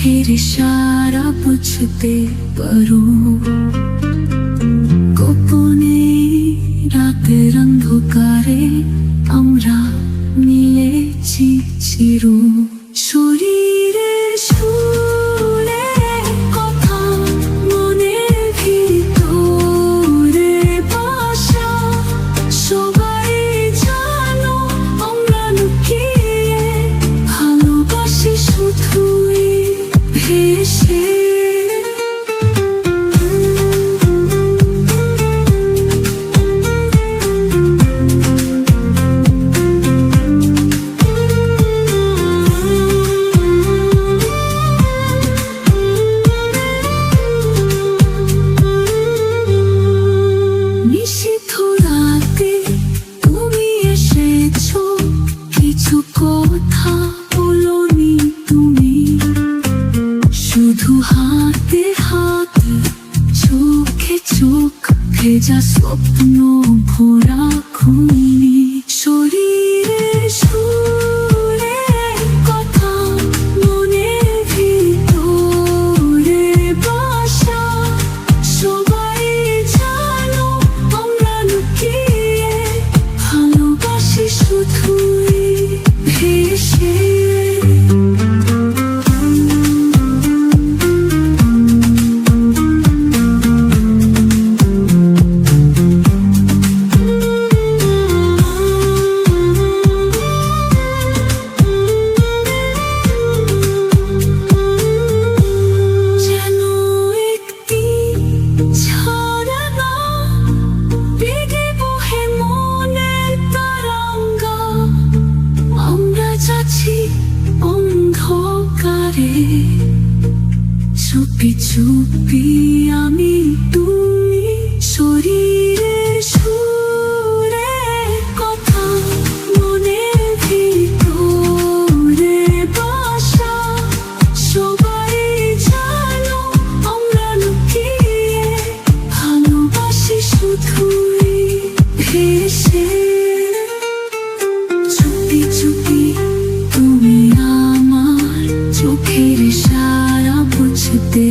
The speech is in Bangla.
চোখের ইশারা বুঝতে পারো, গোপনে রাতের অন্ধকারে আমরা মিলেছি চির শরীরের সুরে কথা, মনের ভিতরে বাসা। সবাই জানো আমরা লুকিয়ে ভালোবাসি শুধুই ভেসে। নিষিদ্ধ রাতে তুমি এসেছো, কিছু কথা বলোনি তুমি, শুধু হাতে হাতে চোখে চোখ ভেজা স্বপ্ন ভরা খুনি। শরীরের সুরে কথা, মনের ভিতরে বাসা। সবাই জানো আমরা লুকিয়ে ভালোবাসি শুধুই ভেসে। যেন একটি ঝর্ণা বেগে বহে মনের তরঙ্গা, আমরা যাচ্ছি অন্ধকারে চুপি চুপি আমি তুমি। শরীরের সুরে কথা, মনের ভিতরে বাসা। সবাই জানো আমরা লুকিয়ে ভালোবাসি শুধুই ভেসে। চুপি চুপি তুমি আমার চোখের ইশারা বুঝতে